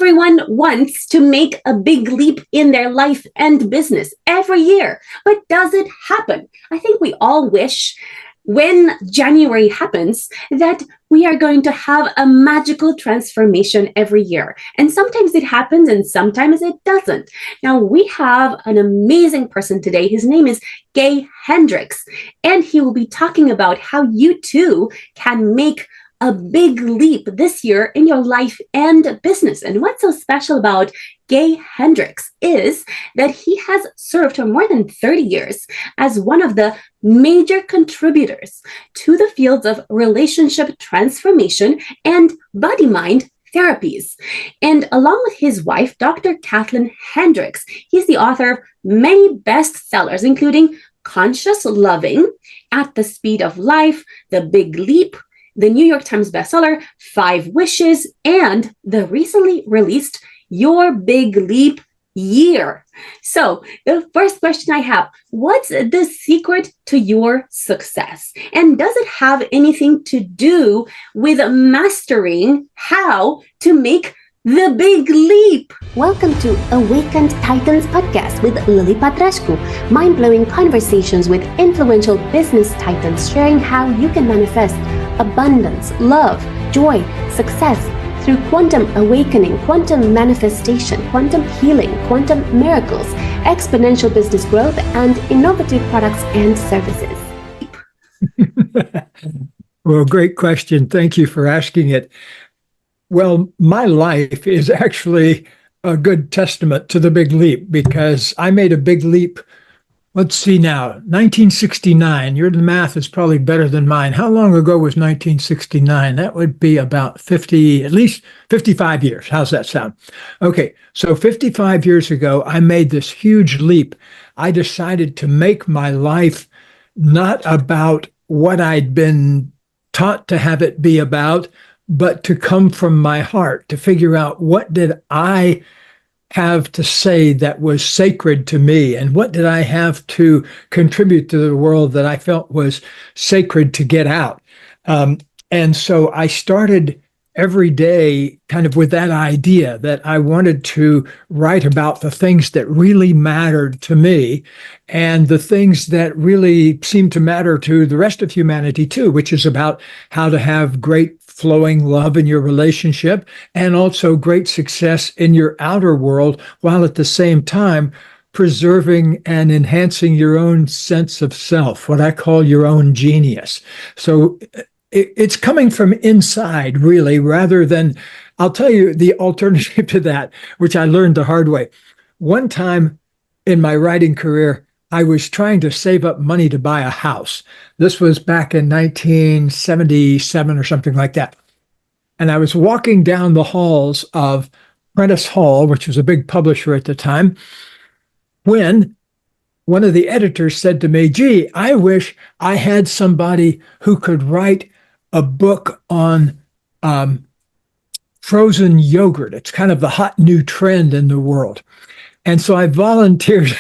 Everyone wants to make a big leap in their life and business every year. But does it happen? I think we all wish when January happens that we are going to have a magical transformation every year. And sometimes it happens and sometimes it doesn't. Now, we have an amazing person today. His name is Gay Hendricks, and he will be talking about how you too can make a big leap this year in your life and business. And what's so special about Gay Hendricks is that he has served for more than 30 years as one of the major contributors to the fields of relationship transformation and body-mind therapies. And along with his wife, Dr. Kathleen Hendricks, he's the author of many bestsellers, including Conscious Loving, At the Speed of Life, The Big Leap, the New York Times bestseller, 5 Wishes, and the recently released Your Big Leap Year. So the first question I have, what's the secret to your success? And does it have anything to do with mastering how to make the big leap? Welcome to Awakened Titans podcast with Lily Patracu. Mind-blowing conversations with influential business titans sharing how you can manifest abundance, love, joy, success through quantum awakening, quantum manifestation, quantum healing, quantum miracles, exponential business growth, and innovative products and services. Well, great question. Thank you for asking it. Well, my life is actually a good testament to the big leap because I made a big leap. Let's see now, 1969. Your math is probably better than mine. How long ago was 1969? That would be about 50, at least 55 years. How's that sound? Okay, so 55 years ago, I made this huge leap. I decided to make my life not about what I'd been taught to have it be about, but to come from my heart, to figure out what did I have to say that was sacred to me, and what did I have to contribute to the world that I felt was sacred to get out. And so I started every day kind of with that idea that I wanted to write about the things that really mattered to me and the things that really seemed to matter to the rest of humanity too, which is about how to have great flowing love in your relationship and also great success in your outer world, while at the same time preserving and enhancing your own sense of self, what I call your own genius. So it's coming from inside, really, rather than, I'll tell you the alternative to that, which I learned the hard way. One time in my writing career, I was trying to save up money to buy a house. This was back in 1977 or something like that. And I was walking down the halls of Prentice Hall, which was a big publisher at the time, when one of the editors said to me, "Gee, I wish I had somebody who could write a book on frozen yogurt. It's kind of the hot new trend in the world." And so I volunteered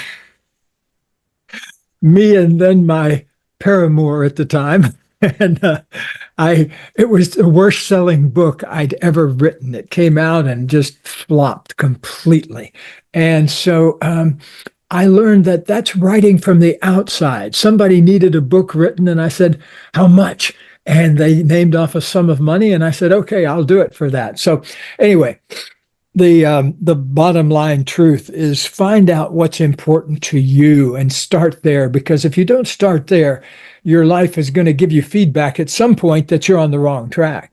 me and then my paramour at the time. And it was the worst selling book I'd ever written. It came out and just flopped completely. And so I learned that that's writing from the outside. Somebody needed a book written, and I said, "How much?" And they named off a sum of money, and I said, "Okay, I'll do it for that." So anyway, the bottom line truth is find out what's important to you and start there, because if you don't start there, your life is going to give you feedback at some point that you're on the wrong track.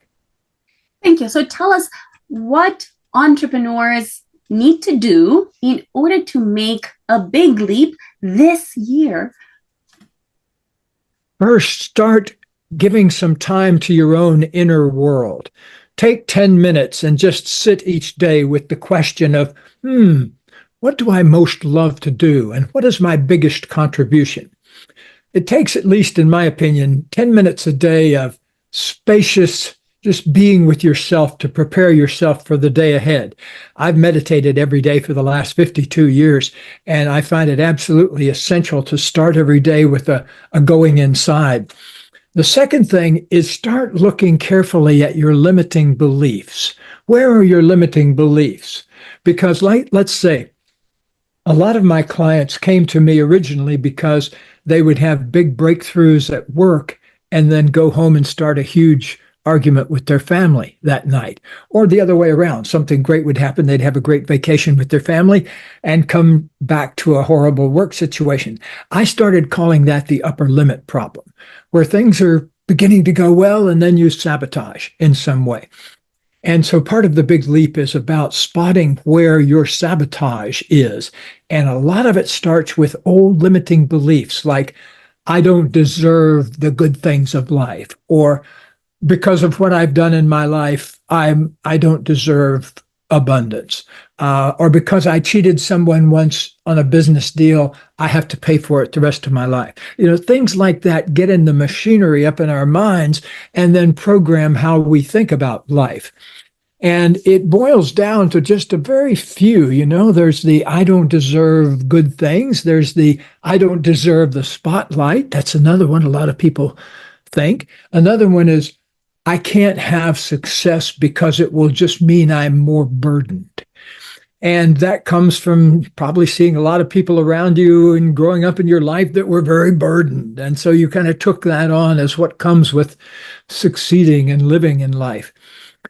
Thank you. So tell us what entrepreneurs need to do in order to make a big leap this year. First, start giving some time to your own inner world. Take 10 minutes and just sit each day with the question of, what do I most love to do? And what is my biggest contribution? It takes, at least in my opinion, 10 minutes a day of spacious, just being with yourself to prepare yourself for the day ahead. I've meditated every day for the last 52 years, and I find it absolutely essential to start every day with a going inside. The second thing is start looking carefully at your limiting beliefs. Where are your limiting beliefs? Because let's say a lot of my clients came to me originally because they would have big breakthroughs at work and then go home and start a huge argument with their family that night. Or the other way around, something great would happen. They'd have a great vacation with their family and come back to a horrible work situation. I started calling that the upper limit problem, where things are beginning to go well and then you sabotage in some way. And so part of the big leap is about spotting where your sabotage is. And a lot of it starts with old limiting beliefs like, I don't deserve the good things of life, or because of what I've done in my life, I don't deserve abundance, or because I cheated someone once on a business deal, I have to pay for it the rest of my life. Things like that get in the machinery up in our minds and then program how we think about life. And it boils down to just a very few. There's the I don't deserve good things. There's the I don't deserve the spotlight. That's another one a lot of people think. Another one is I can't have success because it will just mean I'm more burdened. And that comes from probably seeing a lot of people around you and growing up in your life that were very burdened. And so you kind of took that on as what comes with succeeding and living in life.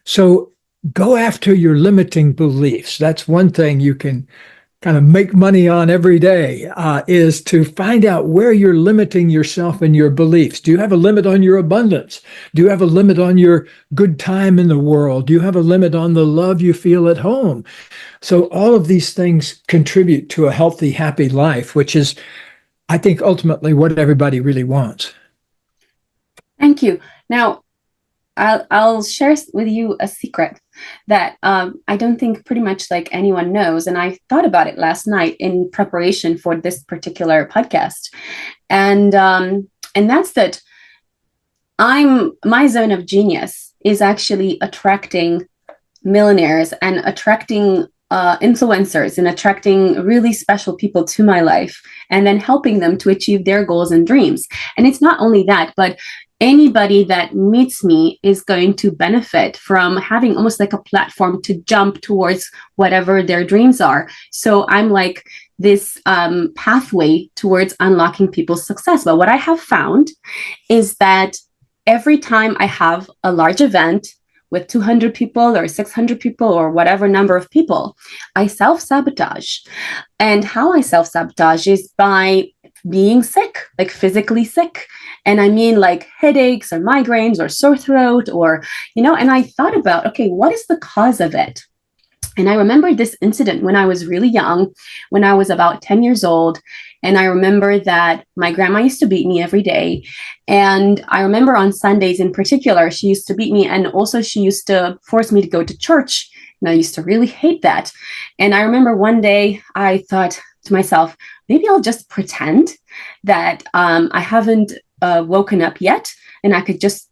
So go after your limiting beliefs. That's one thing you can kind of make money on every day, is to find out where you're limiting yourself and your beliefs. Do you have a limit on your abundance? Do you have a limit on your good time in the world? Do you have a limit on the love you feel at home? So all of these things contribute to a healthy, happy life, which is, I think, ultimately what everybody really wants. Thank you. Now, I'll share with you a secret that I don't think pretty much like anyone knows. And I thought about it last night in preparation for this particular podcast. And that's that my zone of genius is actually attracting millionaires and attracting influencers and attracting really special people to my life and then helping them to achieve their goals and dreams. And it's not only that, but anybody that meets me is going to benefit from having almost like a platform to jump towards whatever their dreams are. So I'm like this pathway towards unlocking people's success. But what I have found is that every time I have a large event with 200 people or 600 people or whatever number of people, I self-sabotage. And how I self-sabotage is by being sick, like physically sick. And I mean like headaches or migraines or sore throat and I thought about, okay, what is the cause of it? And I remember this incident when I was really young, when I was about 10 years old. And I remember that my grandma used to beat me every day. And I remember on Sundays in particular, she used to beat me. And also she used to force me to go to church. And I used to really hate that. And I remember one day I thought to myself, maybe I'll just pretend that I haven't woken up yet and I could just,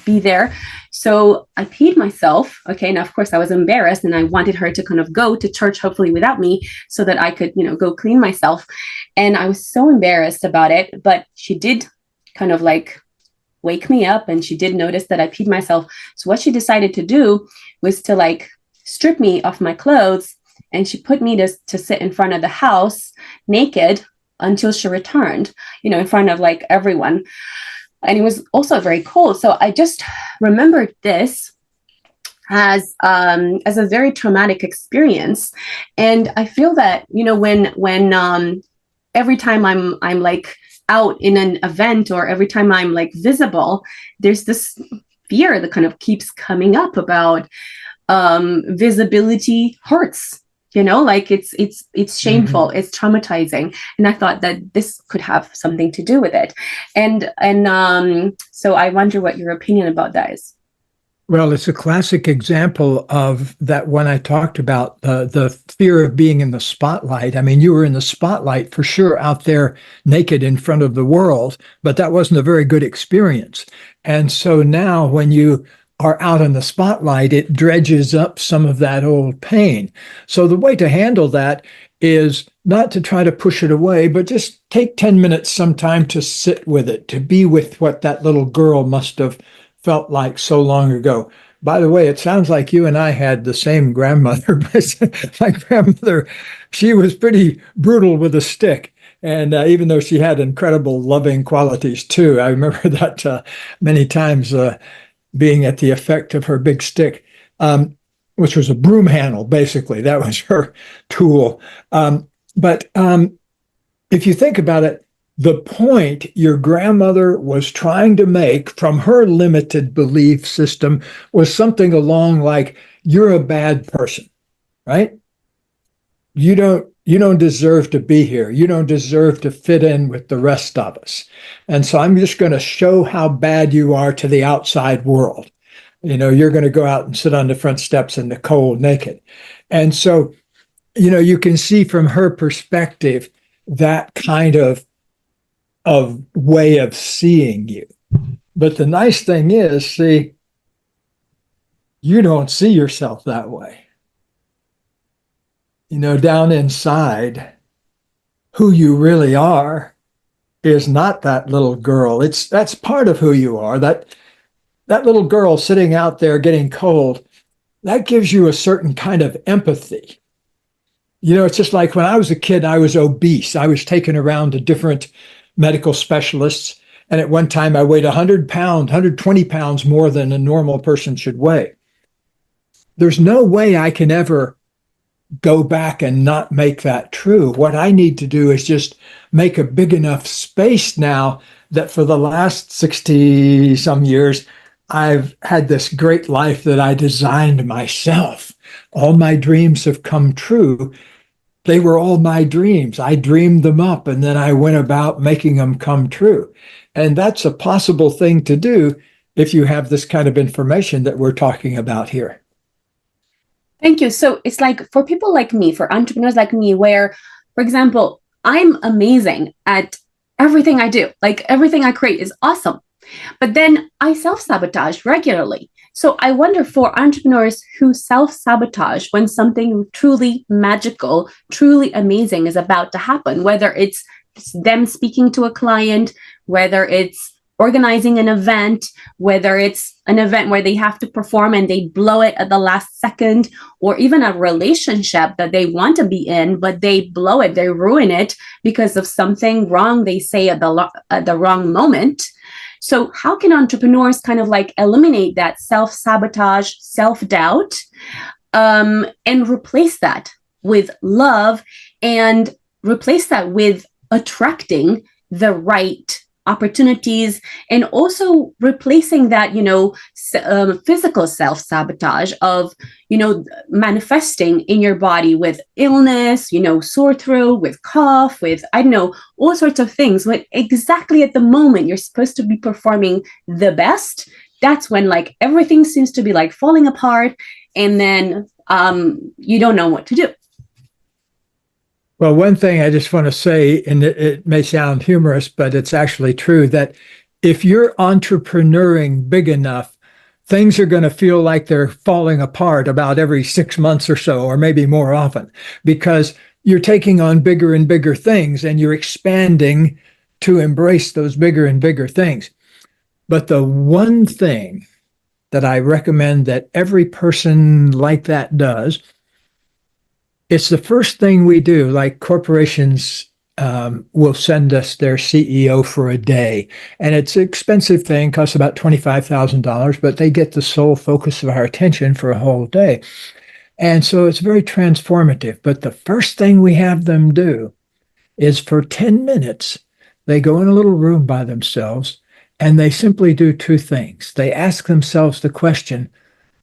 be there. So I peed myself. Okay. Now, of course, I was embarrassed and I wanted her to kind of go to church, hopefully without me, so that I could, go clean myself. And I was so embarrassed about it. But she did kind of like wake me up and she did notice that I peed myself. So what she decided to do was to like strip me of my clothes. And she put me to sit in front of the house naked until she returned, in front of like everyone. And it was also very cold. So I just remembered this as a very traumatic experience. And I feel that, when every time I'm like out in an event or every time I'm like visible, there's this fear that kind of keeps coming up about visibility hurts. Like it's shameful, it's traumatizing. And I thought that this could have something to do with it. And so I wonder what your opinion about that is. Well, it's a classic example of that one I talked about, the fear of being in the spotlight. I mean, you were in the spotlight for sure out there naked in front of the world, but that wasn't a very good experience. And so now when you are out in the spotlight, it dredges up some of that old pain. So the way to handle that is not to try to push it away, but just take 10 minutes sometime to sit with it, to be with what that little girl must have felt like so long ago. By the way, it sounds like you and I had the same grandmother. My grandmother, she was pretty brutal with a stick. And even though she had incredible loving qualities too, I remember that many times being at the effect of her big stick, which was a broom handle, basically. That was her tool. But if you think about it, the point your grandmother was trying to make from her limited belief system was something along like, you're a bad person, right? You don't deserve to be here. You don't deserve to fit in with the rest of us. And so I'm just going to show how bad you are to the outside world. You're going to go out and sit on the front steps in the cold naked. And so, you can see from her perspective that kind of way of seeing you. But the nice thing is, see, you don't see yourself that way. Down inside, who you really are is not that little girl. That's part of who you are. That little girl sitting out there getting cold, that gives you a certain kind of empathy. It's just like when I was a kid, I was obese. I was taken around to different medical specialists. And at one time I weighed 100 pounds, 120 pounds more than a normal person should weigh. There's no way I can ever go back and not make that true. What I need to do is just make a big enough space now that for the last 60 some years, I've had this great life that I designed myself. All my dreams have come true. They were all my dreams. I dreamed them up and then I went about making them come true. And that's a possible thing to do if you have this kind of information that we're talking about here. Thank you. So it's like for people like me, for entrepreneurs like me, where, for example, I'm amazing at everything I do. Like everything I create is awesome. But then I self-sabotage regularly. So I wonder for entrepreneurs who self-sabotage when something truly magical, truly amazing is about to happen, whether it's them speaking to a client, whether it's organizing an event, whether it's an event where they have to perform and they blow it at the last second, or even a relationship that they want to be in, but they blow it, they ruin it because of something wrong they say at the wrong moment. So how can entrepreneurs kind of like eliminate that self-sabotage, self-doubt, and replace that with love and replace that with attracting the right opportunities, and also replacing that, physical self-sabotage of, manifesting in your body with illness, sore throat, with cough, with, I don't know, all sorts of things. When exactly at the moment you're supposed to be performing the best, that's when like everything seems to be like falling apart, and then you don't know what to do. Well, one thing I just want to say, and it may sound humorous, but it's actually true, that if you're entrepreneuring big enough, things are going to feel like they're falling apart about every 6 months or so, or maybe more often, because you're taking on bigger and bigger things and you're expanding to embrace those bigger and bigger things. But the one thing that I recommend that every person like that does, it's the first thing we do. Like corporations will send us their CEO for a day, and it's an expensive thing, costs about $25,000, but they get the sole focus of our attention for a whole day. And so it's very transformative. But the first thing we have them do is for 10 minutes, they go in a little room by themselves and they simply do two things. They ask themselves the question,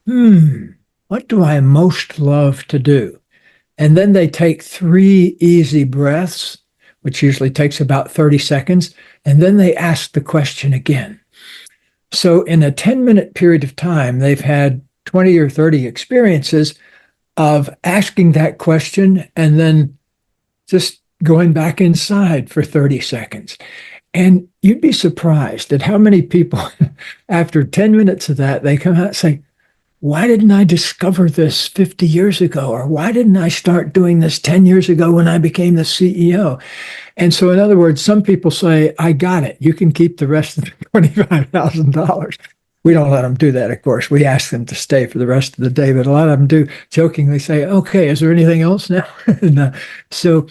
what do I most love to do? And then they take 3 easy breaths, which usually takes about 30 seconds, and then they ask the question again. So in a 10-minute period of time, they've had 20 or 30 experiences of asking that question and then just going back inside for 30 seconds. And you'd be surprised at how many people, after 10 minutes of that, they come out and say, why didn't I discover this 50 years ago? Or why didn't I start doing this 10 years ago when I became the CEO? And so, in other words, some people say, I got it. You can keep the rest of the $25,000. We don't let them do that, of course. We ask them to stay for the rest of the day, but a lot of them do jokingly say, okay, is there anything else now? And, so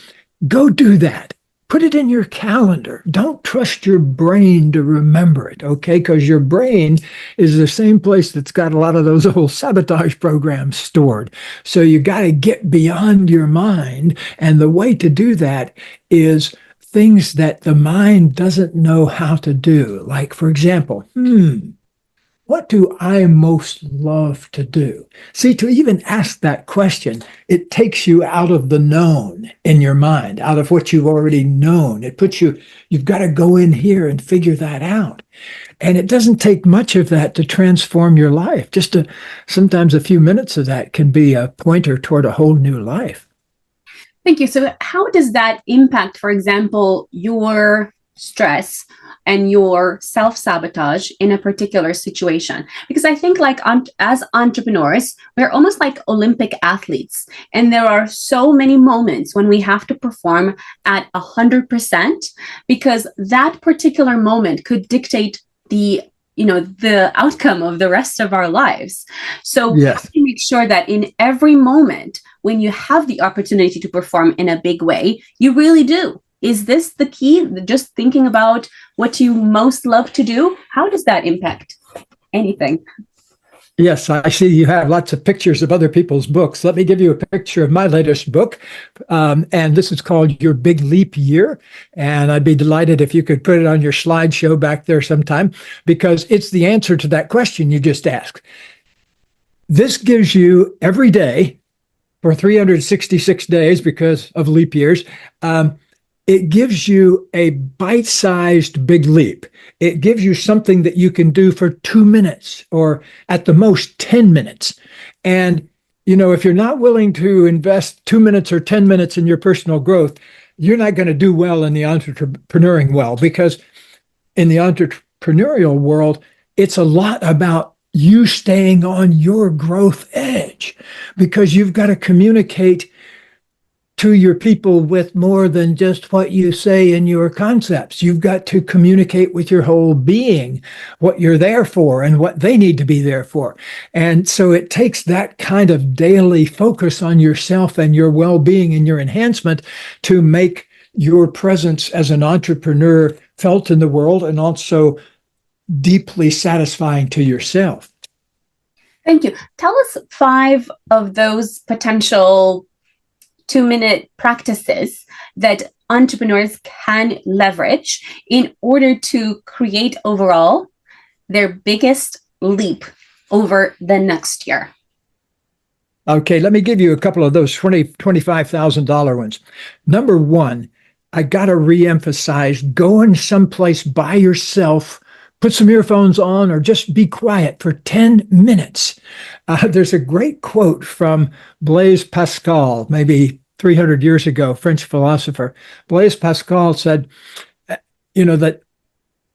go do that. Put it in your calendar. Don't trust your brain to remember it, okay? Because your brain is the same place that's got a lot of those old sabotage programs stored. So you got to get beyond your mind. And the way to do that is things that the mind doesn't know how to do. Like, for example, what do I most love to do? See, to even ask that question, it takes you out of the known in your mind, out of what you've already known. It puts you, you've got to go in here and figure that out. And it doesn't take much of that to transform your life. Sometimes a few minutes of that can be a pointer toward a whole new life. Thank you. So how does that impact, for example, your stress and your self-sabotage in a particular situation? Because I think like as entrepreneurs, we're almost like Olympic athletes. And there are so many moments when we have to perform at 100% because that particular moment could dictate the outcome of the rest of our lives. So yes. How do you make sure that in every moment when you have the opportunity to perform in a big way, you really do? Is this the key? Just thinking about what you most love to do? How does that impact anything? Yes, I see you have lots of pictures of other people's books. Let me give you a picture of my latest book. And this is called Your Big Leap Year. And I'd be delighted if you could put it on your slideshow back there sometime, because it's the answer to that question you just asked. This gives you every day for 366 days because of leap years. It gives you a bite-sized big leap. It gives you something that you can do for 2 minutes or at the most 10 minutes. And, if you're not willing to invest 2 minutes or 10 minutes in your personal growth, you're not going to do well in the entrepreneuring world, because in the entrepreneurial world, it's a lot about you staying on your growth edge, because you've got to communicate to your people with more than just what you say in your concepts. You've got to communicate with your whole being, what you're there for and what they need to be there for. And so it takes that kind of daily focus on yourself and your well-being and your enhancement to make your presence as an entrepreneur felt in the world and also deeply satisfying to yourself. Thank you. Tell us 5 of those potential 2-minute practices that entrepreneurs can leverage in order to create overall their biggest leap over the next year. Okay, let me give you a couple of those $25,000 ones. Number 1, I got to reemphasize going someplace by yourself, put some earphones on, or just be quiet for 10 minutes. There's a great quote from Blaise Pascal, maybe 300 years ago, French philosopher. Blaise Pascal said, that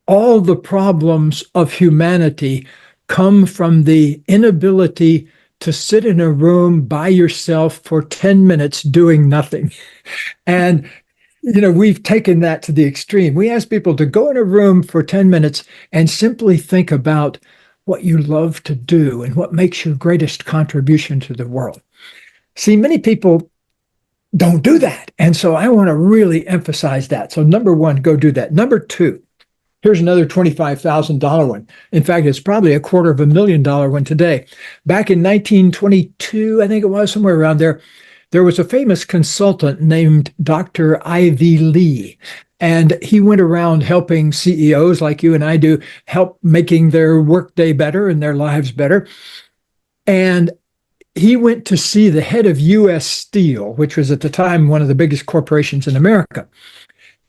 all the problems of humanity come from the inability to sit in a room by yourself for 10 minutes doing nothing. And we've taken that to the extreme. We ask people to go in a room for 10 minutes and simply think about what you love to do and what makes your greatest contribution to the world. See, many people don't do that. And so I want to really emphasize that. So number 1, go do that. Number 2, here's another $25,000 one. In fact, it's probably $250,000 one today. Back in 1922, I think it was, somewhere around there, there was a famous consultant named Dr. Ivy Lee. And he went around helping CEOs like you and I do, help making their workday better and their lives better. And he went to see the head of U.S. Steel, which was at the time one of the biggest corporations in America.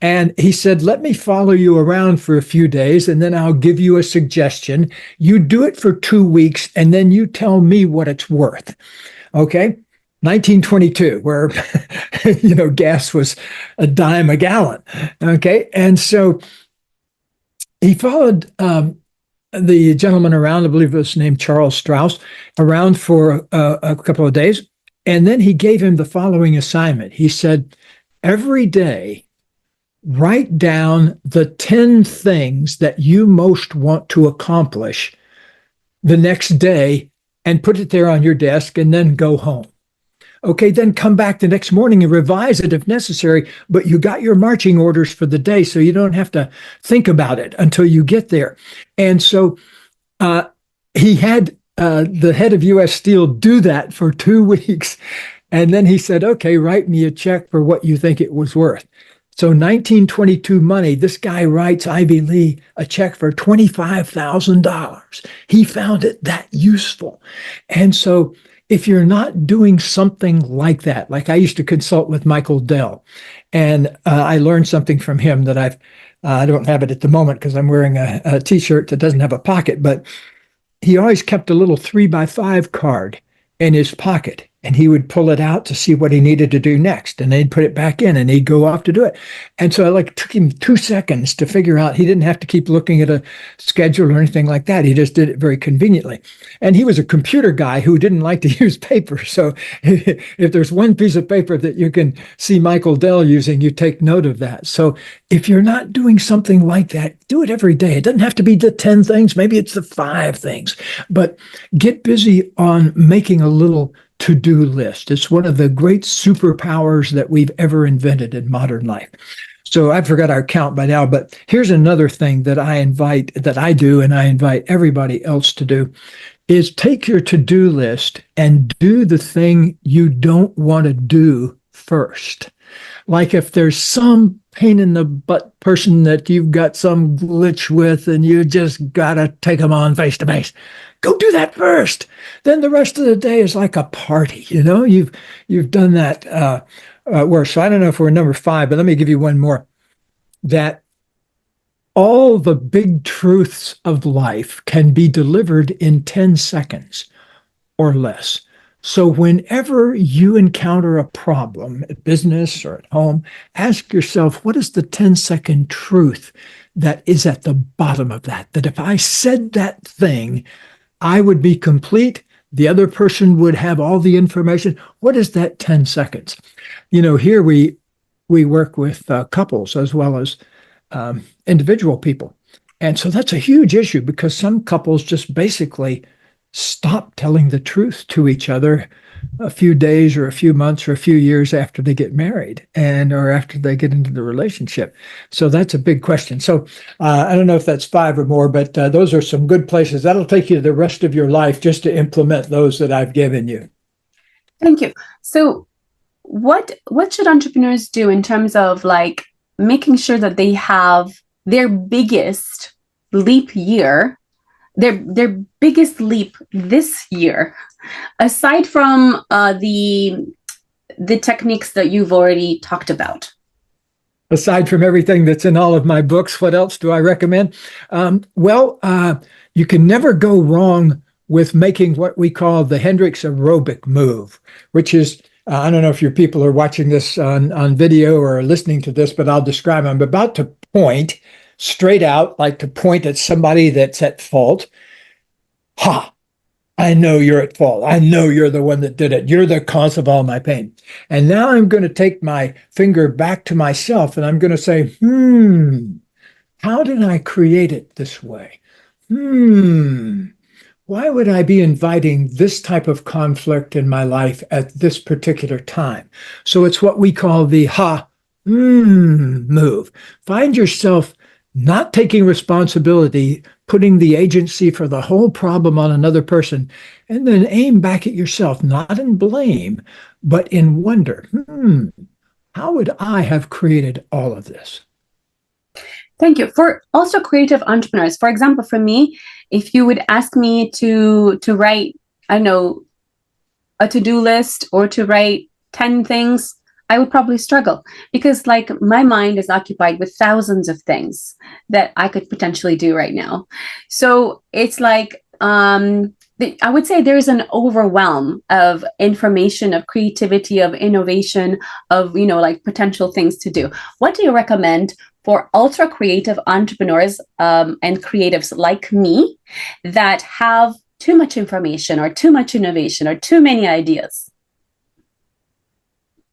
And he said, let me follow you around for a few days, and then I'll give you a suggestion. You do it for 2 weeks, and then you tell me what it's worth. Okay? 1922, where, gas was a dime a gallon. Okay? And so he followed the gentleman around, I believe it was named Charles Strauss, around for a couple of days. And then he gave him the following assignment. He said, every day, write down the 10 things that you most want to accomplish the next day and put it there on your desk and then go home. Okay, then come back the next morning and revise it if necessary, but you got your marching orders for the day, so you don't have to think about it until you get there. And so he had the head of U.S. Steel do that for 2 weeks. And then he said, okay, write me a check for what you think it was worth. So 1922 money, this guy writes Ivy Lee a check for $25,000. He found it that useful. And so if you're not doing something like that, like I used to consult with Michael Dell, and I learned something from him that I don't have it at the moment because I'm wearing a t-shirt that doesn't have a pocket, but he always kept a little 3x5 card in his pocket. And he would pull it out to see what he needed to do next. And they'd put it back in and he'd go off to do it. And so it took him 2 seconds to figure out he didn't have to keep looking at a schedule or anything like that. He just did it very conveniently. And he was a computer guy who didn't like to use paper. So if there's one piece of paper that you can see Michael Dell using, you take note of that. So if you're not doing something like that, do it every day. It doesn't have to be the 10 things. Maybe it's the 5 things. But get busy on making a little to-do list. It's one of the great superpowers that we've ever invented in modern life. So I forgot our count by now, but here's another thing that I do, and I invite everybody else to do, is take your to-do list and do the thing you don't want to do first. Like if there's some pain in the butt person that you've got some glitch with and you just got to take them on face to face, go do that first. Then the rest of the day is like a party. You've done that worse. So I don't know if we're number 5, but let me give you one more. That all the big truths of life can be delivered in 10 seconds or less. So whenever you encounter a problem at business or at home, ask yourself, what is the 10-second truth that is at the bottom of that? That if I said that thing, I would be complete. The other person would have all the information. What is that 10 seconds? Here we work with couples as well as individual people. And so that's a huge issue because some couples just basically stop telling the truth to each other a few days or a few months or a few years after they get married or after they get into the relationship. So that's a big question. So I don't know if that's 5 or more, but those are some good places. That'll take you the rest of your life just to implement those that I've given you. Thank you. So what should entrepreneurs do in terms of making sure that they have their biggest leap year, their biggest leap this year, aside from the techniques that you've already talked about? Aside from everything that's in all of my books, what else do I recommend? You can never go wrong with making what we call the Hendricks aerobic move, which is, I don't know if your people are watching this on video or listening to this, but I'll describe. I'm about to point straight out, like to point at somebody that's at fault. Ha! I know you're at fault. I know you're the one that did it. You're the cause of all my pain. And now I'm going to take my finger back to myself and I'm going to say, how did I create it this way? Why would I be inviting this type of conflict in my life at this particular time? So it's what we call the move. Find yourself not taking responsibility, putting the agency for the whole problem on another person, and then aim back at yourself, not in blame, but in wonder. How would I have created all of this? Thank you. For also creative entrepreneurs, for example, for me, if you would ask me to write, I know, a to-do list or to write 10 things, I would probably struggle because my mind is occupied with thousands of things that I could potentially do right now. So it's I would say there's an overwhelm of information, of creativity, of innovation, of, potential things to do. What do you recommend for ultra creative entrepreneurs and creatives like me that have too much information or too much innovation or too many ideas?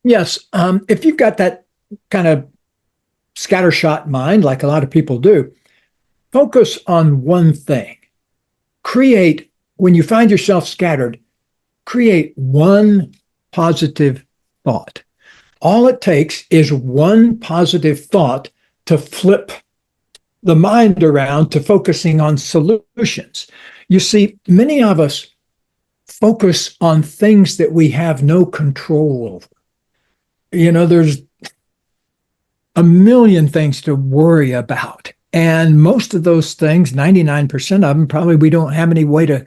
Yes. If you've got that kind of scattershot mind, like a lot of people do, focus on one thing. When you find yourself scattered, create one positive thought. All it takes is one positive thought to flip the mind around to focusing on solutions. You see, many of us focus on things that we have no control over. There's a million things to worry about. And most of those things, 99% of them, probably we don't have any way to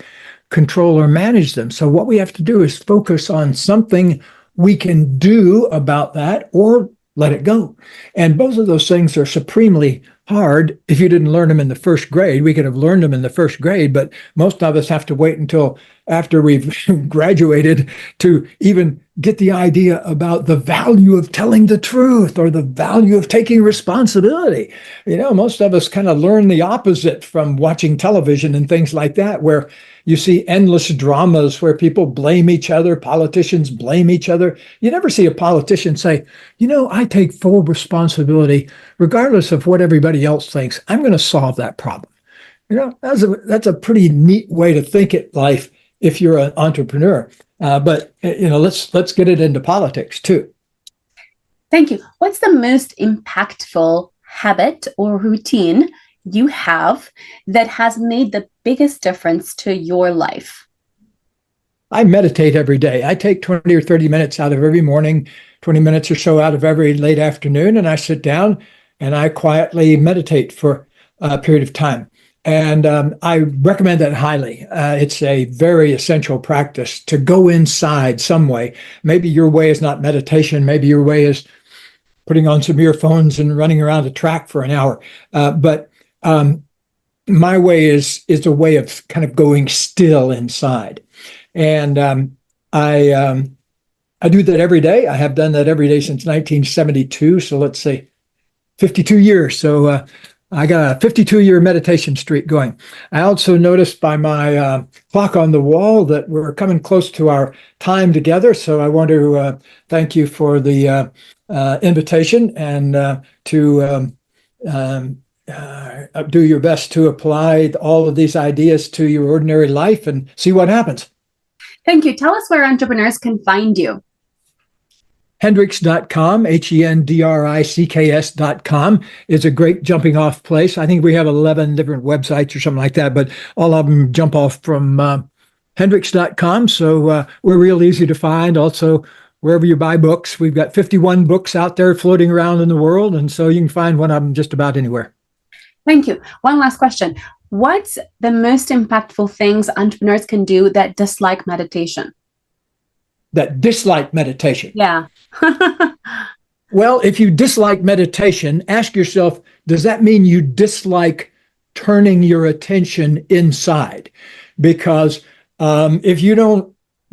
control or manage them. So what we have to do is focus on something we can do about that or let it go. And both of those things are supremely hard. If you didn't learn them in the first grade, we could have learned them in the first grade, but most of us have to wait until after we've graduated to even get the idea about the value of telling the truth or the value of taking responsibility. Most of us kind of learn the opposite from watching television and things like that, where you see endless dramas where people blame each other, politicians blame each other. You never see a politician say, I take full responsibility, regardless of what everybody else thinks. I'm going to solve that problem. That's a pretty neat way to think at life if you're an entrepreneur. But let's get it into politics too. Thank you. What's the most impactful habit or routine you have that has made the biggest difference to your life? I meditate every day. I take 20 or 30 minutes out of every morning, 20 minutes or so out of every late afternoon, and I sit down and I quietly meditate for a period of time. And I recommend that highly. It's a very essential practice to go inside some way. Maybe your way is not meditation. Maybe your way is putting on some earphones and running around a track for an hour. But my way is a way of kind of going still inside. And I do that every day. I have done that every day since 1972. So let's say 52 years. So I got a 52-year meditation streak going. I also noticed by my clock on the wall that we're coming close to our time together. So I want to thank you for the invitation and to do your best to apply all of these ideas to your ordinary life and see what happens. Thank you. Tell us where entrepreneurs can find you. Hendricks.com, Hendricks.com is a great jumping off place. I think we have 11 different websites or something like that, but all of them jump off from Hendricks.com. So we're real easy to find. Also, wherever you buy books, we've got 51 books out there floating around in the world. And so you can find one of them just about anywhere. Thank you. One last question. What's the most impactful things entrepreneurs can do that dislike meditation? That dislike meditation? Yeah. Well, if you dislike meditation, ask yourself, does that mean you dislike turning your attention inside? Because if you don't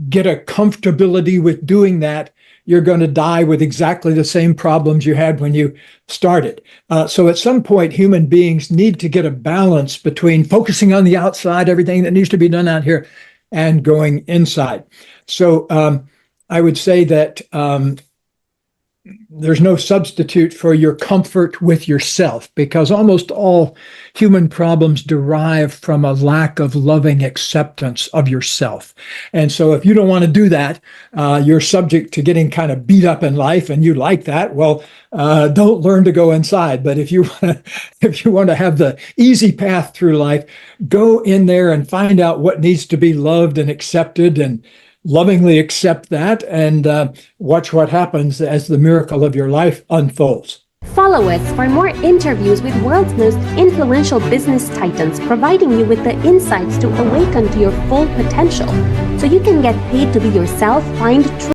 get a comfortability with doing that, you're going to die with exactly the same problems you had when you started. So at some point, human beings need to get a balance between focusing on the outside, everything that needs to be done out here, and going inside. So I would say that there's no substitute for your comfort with yourself, because almost all human problems derive from a lack of loving acceptance of yourself. And so if you don't want to do that, you're subject to getting kind of beat up in life, and you like that, well, don't learn to go inside. But if you want to have the easy path through life, go in there and find out what needs to be loved and accepted, and lovingly accept that, and watch what happens as the miracle of your life unfolds. Follow us for more interviews with world's most influential business titans, providing you with the insights to awaken to your full potential so you can get paid to be yourself, find